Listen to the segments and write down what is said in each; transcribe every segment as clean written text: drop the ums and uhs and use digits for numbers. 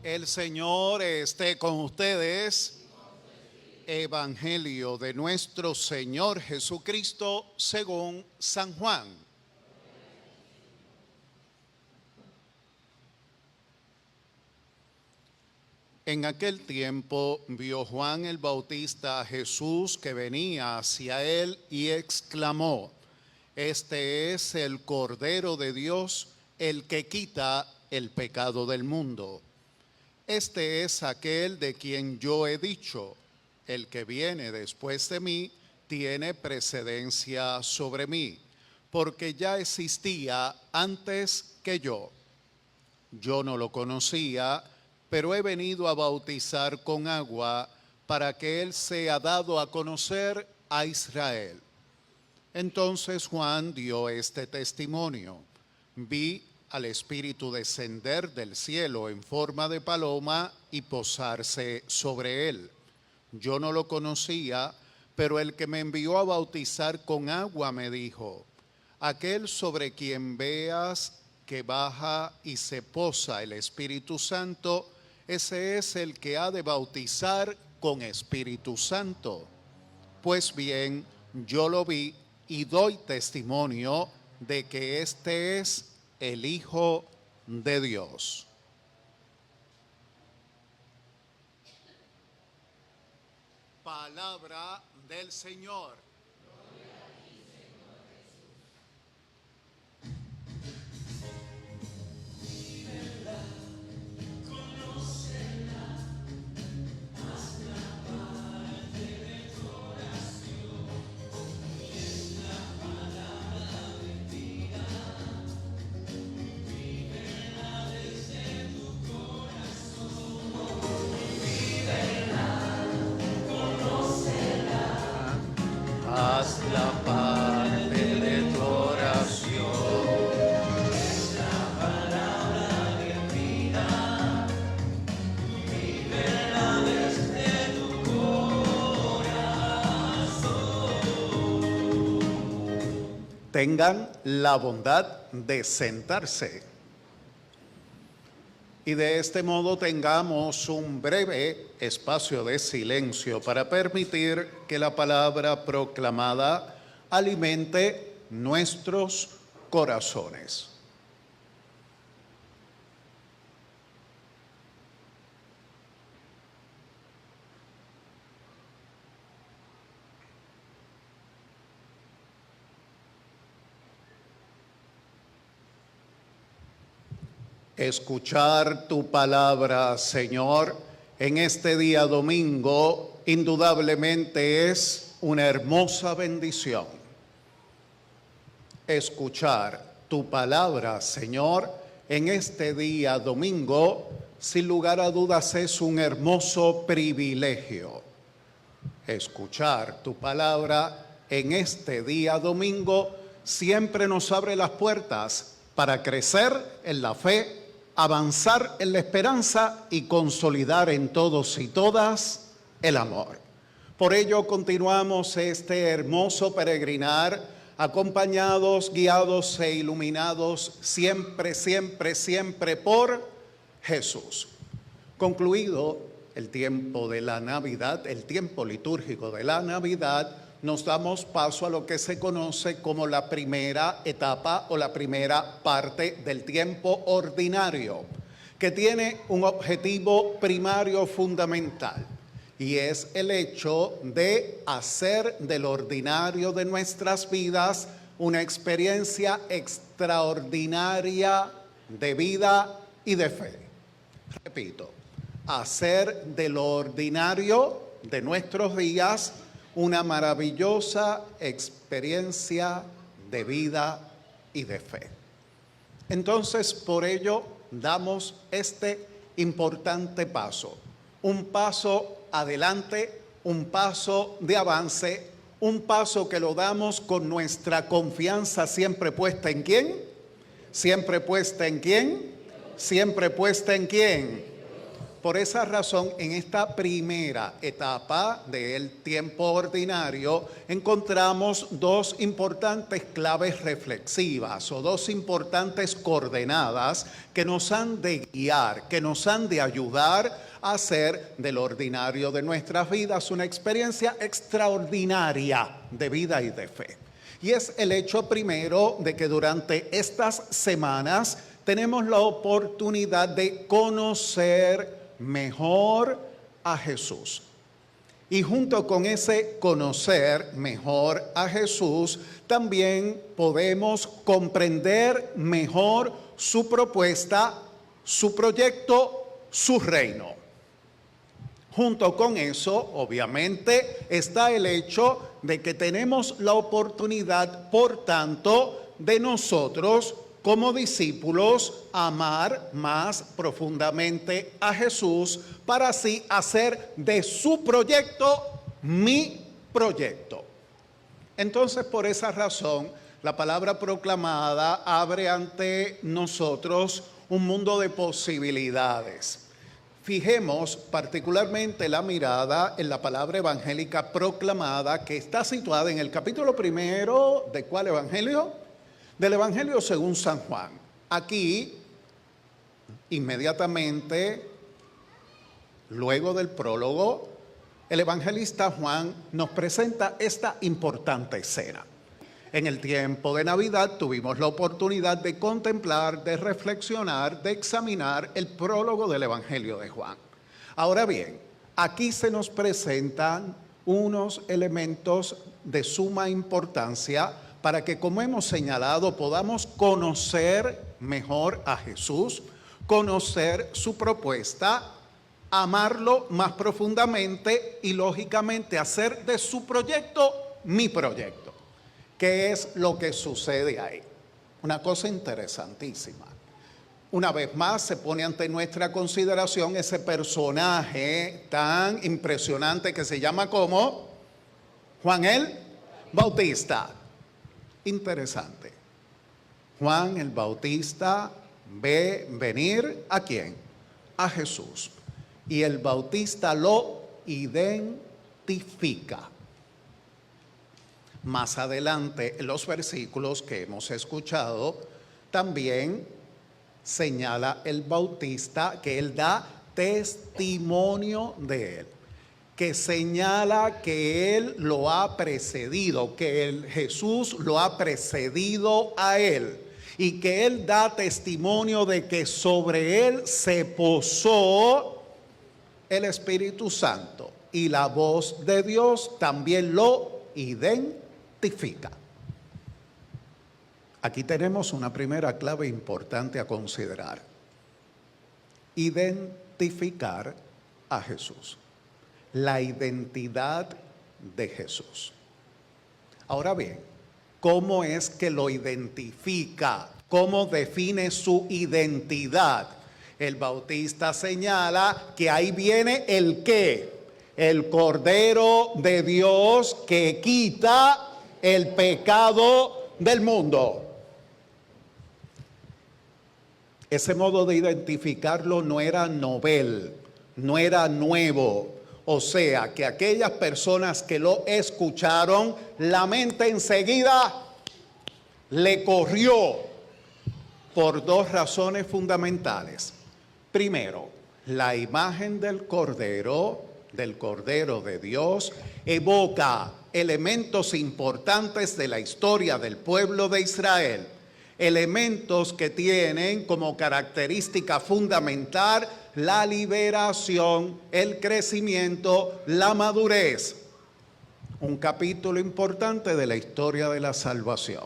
El Señor esté con ustedes. Evangelio de nuestro Señor Jesucristo según San Juan. En aquel tiempo vio Juan el Bautista a Jesús que venía hacia él y exclamó: Este es el Cordero de Dios, el que quita el pecado del mundo. Este es aquel de quien yo he dicho: el que viene después de mí tiene precedencia sobre mí, porque ya existía antes que yo. Yo no lo conocía, pero he venido a bautizar con agua para que él sea dado a conocer a Israel. Entonces Juan dio este testimonio: vi al Espíritu descender del cielo en forma de paloma y posarse sobre él. Yo no lo conocía, pero el que me envió a bautizar con agua me dijo: aquel sobre quien veas que baja y se posa el Espíritu Santo, ese es el que ha de bautizar con Espíritu Santo. Pues bien, yo lo vi y doy testimonio de que este es el Hijo de Dios. Palabra del Señor. Haz la parte de tu oración. Es la palabra de vida. Vívela desde tu corazón. Tengan la bondad de sentarse. Y de este modo tengamos un breve espacio de silencio para permitir que la palabra proclamada alimente nuestros corazones. Escuchar tu palabra, Señor, en este día domingo, indudablemente es una hermosa bendición. Escuchar tu palabra, Señor, en este día domingo, sin lugar a dudas, es un hermoso privilegio. Escuchar tu palabra en este día domingo siempre nos abre las puertas para crecer en la fe, avanzar en la esperanza y consolidar en todos y todas el amor. Por ello continuamos este hermoso peregrinar, acompañados, guiados e iluminados siempre, siempre, siempre por Jesús. Concluido el tiempo de la Navidad, el tiempo litúrgico de la Navidad, nos damos paso a lo que se conoce como la primera etapa o la primera parte del tiempo ordinario, que tiene un objetivo primario fundamental, y es el hecho de hacer del ordinario de nuestras vidas una experiencia extraordinaria de vida y de fe. Repito, hacer de lo ordinario de nuestros días una maravillosa experiencia de vida y de fe. Entonces, por ello, damos este importante paso. Un paso adelante, un paso de avance, un paso que lo damos con nuestra confianza siempre puesta ¿en quién? Siempre puesta ¿en quién? Siempre puesta ¿en quién? Por esa razón, en esta primera etapa del tiempo ordinario, encontramos dos importantes claves reflexivas o dos importantes coordenadas que nos han de guiar, que nos han de ayudar a hacer del ordinario de nuestras vidas una experiencia extraordinaria de vida y de fe. Y es el hecho primero de que durante estas semanas tenemos la oportunidad de conocer mejor a Jesús. Y junto con ese conocer mejor a Jesús, también podemos comprender mejor su propuesta, su proyecto, su reino. Junto con eso, obviamente, está el hecho de que tenemos la oportunidad, por tanto, de nosotros como discípulos amar más profundamente a Jesús para así hacer de su proyecto mi proyecto. Entonces, por esa razón, la palabra proclamada abre ante nosotros un mundo de posibilidades. Fijemos particularmente la mirada en la palabra evangélica proclamada, que está situada en el capítulo primero ¿de cuál evangelio? Del Evangelio según San Juan. Aquí, inmediatamente, luego del prólogo, el evangelista Juan nos presenta esta importante escena. En el tiempo de Navidad tuvimos la oportunidad de contemplar, de reflexionar, de examinar el prólogo del Evangelio de Juan. Ahora bien, aquí se nos presentan unos elementos de suma importancia para que, como hemos señalado, podamos conocer mejor a Jesús, conocer su propuesta, amarlo más profundamente y, lógicamente, hacer de su proyecto mi proyecto. ¿Qué es lo que sucede ahí? Una cosa interesantísima. Una vez más se pone ante nuestra consideración ese personaje tan impresionante que se llama ¿cómo? Juan el Bautista. Interesante. Juan el Bautista ve venir ¿a quién? A Jesús. Y el Bautista lo identifica. Más adelante, en los versículos que hemos escuchado, también señala el Bautista que él da testimonio de él, que señala que él lo ha precedido, que Jesús lo ha precedido a él, y que él da testimonio de que sobre él se posó el Espíritu Santo, y la voz de Dios también lo identifica. Aquí tenemos una primera clave importante a considerar: identificar a Jesús, la identidad de Jesús. Ahora bien, ¿cómo es que lo identifica? ¿Cómo define su identidad? El Bautista señala que ahí viene el ¿qué? El Cordero de Dios que quita el pecado del mundo. Ese modo de identificarlo no era novel, no era nuevo. O sea, que aquellas personas que lo escucharon, la mente enseguida le corrió por dos razones fundamentales. Primero, la imagen del Cordero de Dios, evoca elementos importantes de la historia del pueblo de Israel, elementos que tienen como característica fundamental la liberación, el crecimiento, la madurez. Un capítulo importante de la historia de la salvación.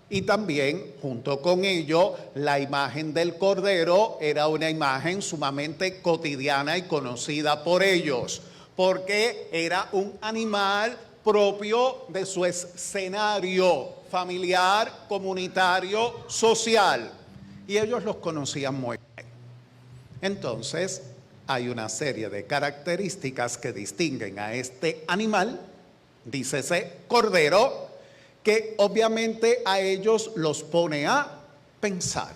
Y también, junto con ello, la imagen del Cordero era una imagen sumamente cotidiana y conocida por ellos, porque era un animal propio de su escenario familiar, comunitario, social. Y ellos los conocían muy bien. Entonces, hay una serie de características que distinguen a este animal, dícese Cordero, que obviamente a ellos los pone a pensar.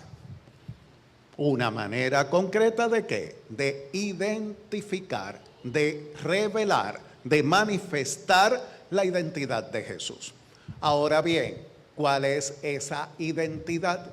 Una manera concreta ¿de qué? De identificar, de revelar, de manifestar la identidad de Jesús. Ahora bien, ¿cuál es esa identidad?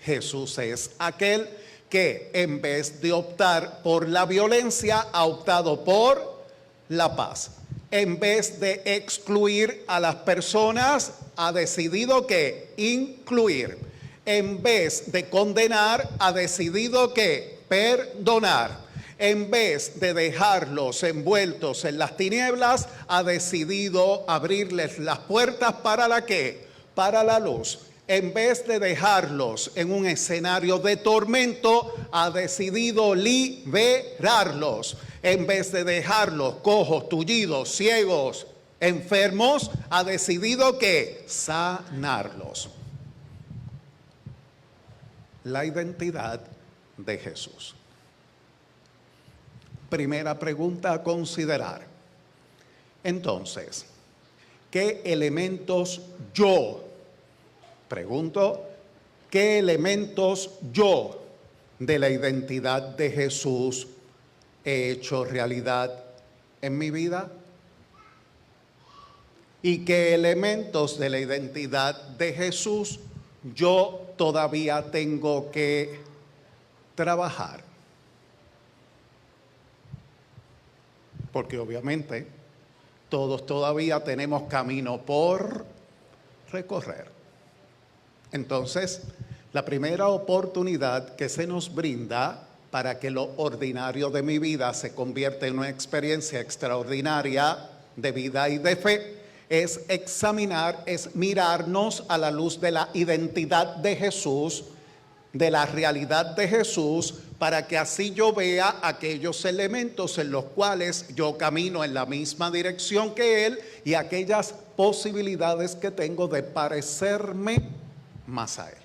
Jesús es aquel que en vez de optar por la violencia, ha optado por la paz. En vez de excluir a las personas, ha decidido que incluir. En vez de condenar, ha decidido que perdonar. En vez de dejarlos envueltos en las tinieblas, ha decidido abrirles las puertas para la ¿qué? Para la luz. En vez de dejarlos en un escenario de tormento, ha decidido liberarlos. En vez de dejarlos cojos, tullidos, ciegos, enfermos, ha decidido que sanarlos. La identidad de Jesús. Primera pregunta a considerar. Entonces, ¿qué elementos pregunto, ¿qué elementos yo de la identidad de Jesús he hecho realidad en mi vida? ¿Y qué elementos de la identidad de Jesús yo todavía tengo que trabajar? Porque obviamente todos todavía tenemos camino por recorrer. Entonces, la primera oportunidad que se nos brinda para que lo ordinario de mi vida se convierta en una experiencia extraordinaria de vida y de fe es examinar, es mirarnos a la luz de la identidad de Jesús, de la realidad de Jesús, para que así yo vea aquellos elementos en los cuales yo camino en la misma dirección que Él y aquellas posibilidades que tengo de parecerme más a Él.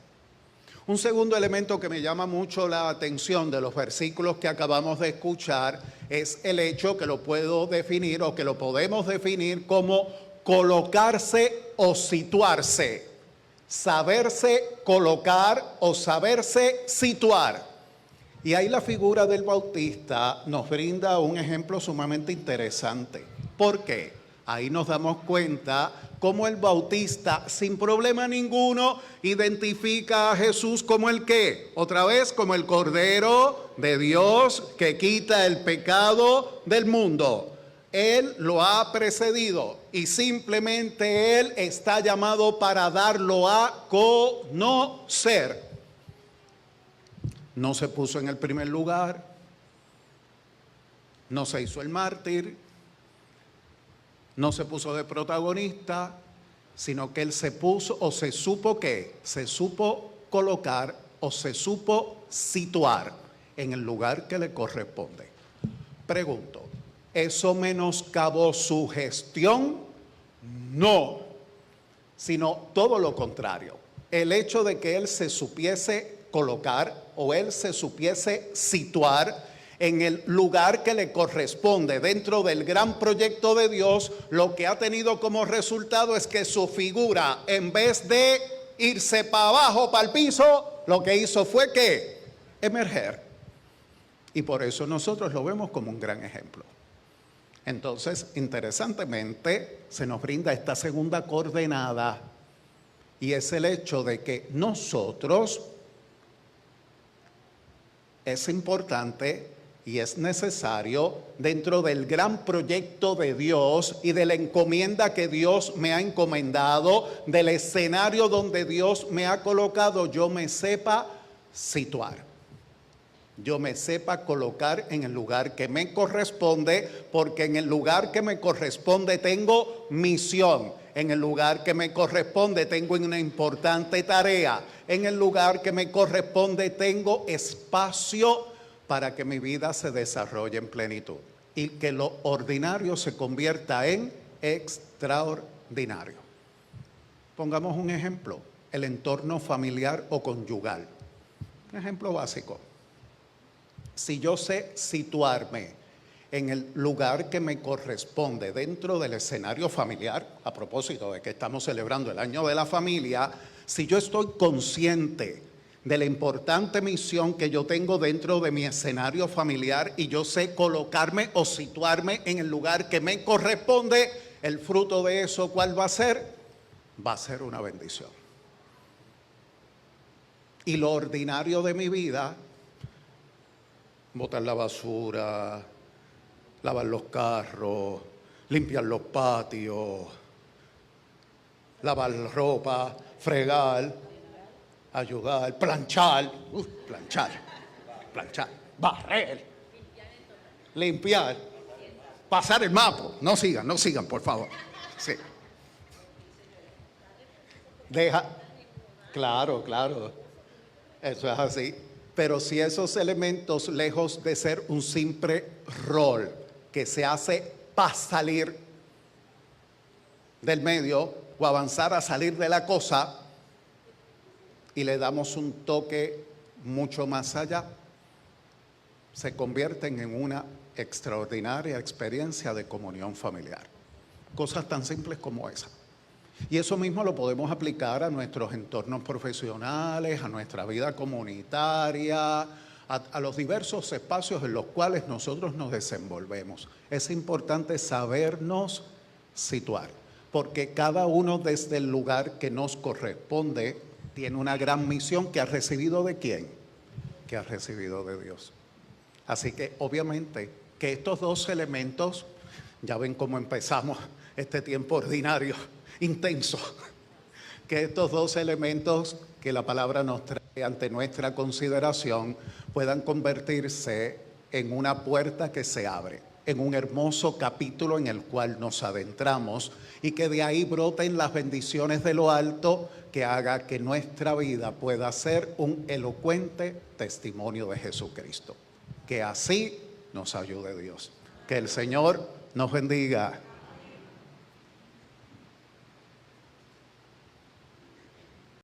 Un segundo elemento que me llama mucho la atención de los versículos que acabamos de escuchar es el hecho que lo puedo definir o que lo podemos definir como colocarse o situarse. Saberse colocar o saberse situar. Y ahí la figura del Bautista nos brinda un ejemplo sumamente interesante. ¿Por qué? Ahí nos damos cuenta cómo el Bautista, sin problema ninguno, identifica a Jesús como el ¿qué? Otra vez, como el Cordero de Dios que quita el pecado del mundo. Él lo ha precedido y simplemente Él está llamado para darlo a conocer. No se puso en el primer lugar, no se hizo el mártir, no se puso de protagonista, sino que Él se puso o se supo ¿qué? Se supo colocar o se supo situar en el lugar que le corresponde. Pregunto, ¿eso menoscabó su gestión? No, sino todo lo contrario. El hecho de que Él se supiese colocar o Él se supiese situar en el lugar que le corresponde dentro del gran proyecto de Dios, lo que ha tenido como resultado es que su figura, en vez de irse para abajo, para el piso, lo que hizo fue que emerger. Y por eso nosotros lo vemos como un gran ejemplo. Entonces, interesantemente, se nos brinda esta segunda coordenada, y es el hecho de que nosotros, es importante y es necesario, dentro del gran proyecto de Dios y de la encomienda que Dios me ha encomendado, del escenario donde Dios me ha colocado, yo me sepa situar. Yo me sepa colocar en el lugar que me corresponde, porque en el lugar que me corresponde tengo misión. En el lugar que me corresponde tengo una importante tarea. En el lugar que me corresponde tengo espacio para que mi vida se desarrolle en plenitud y que lo ordinario se convierta en extraordinario. Pongamos un ejemplo, el entorno familiar o conyugal. Un ejemplo básico. Si yo sé situarme en el lugar que me corresponde dentro del escenario familiar, a propósito de que estamos celebrando el año de la familia, si yo estoy consciente de la importante misión que yo tengo dentro de mi escenario familiar y yo sé colocarme o situarme en el lugar que me corresponde, el fruto de eso, ¿cuál va a ser? Va a ser una bendición. Y lo ordinario de mi vida, botar la basura, lavar los carros, limpiar los patios, lavar la ropa, fregar, ayudar, planchar, barrer, limpiar, pasar el mapa. No sigan, por favor. Sí. Claro, eso es así. Pero si esos elementos, lejos de ser un simple rol que se hace para salir del medio o avanzar a salir de la cosa, y le damos un toque mucho más allá, se convierten en una extraordinaria experiencia de comunión familiar. Cosas tan simples como esa. Y eso mismo lo podemos aplicar a nuestros entornos profesionales, a nuestra vida comunitaria, a los diversos espacios en los cuales nosotros nos desenvolvemos. Es importante sabernos situar, porque cada uno desde el lugar que nos corresponde tiene una gran misión que ha recibido ¿de quién? Que ha recibido de Dios. Así que obviamente que estos dos elementos, ya ven cómo empezamos este tiempo ordinario, intenso, que estos dos elementos que la palabra nos trae ante nuestra consideración puedan convertirse en una puerta que se abre, en un hermoso capítulo en el cual nos adentramos y que de ahí broten las bendiciones de lo alto que haga que nuestra vida pueda ser un elocuente testimonio de Jesucristo. Que así nos ayude Dios. Que el Señor nos bendiga.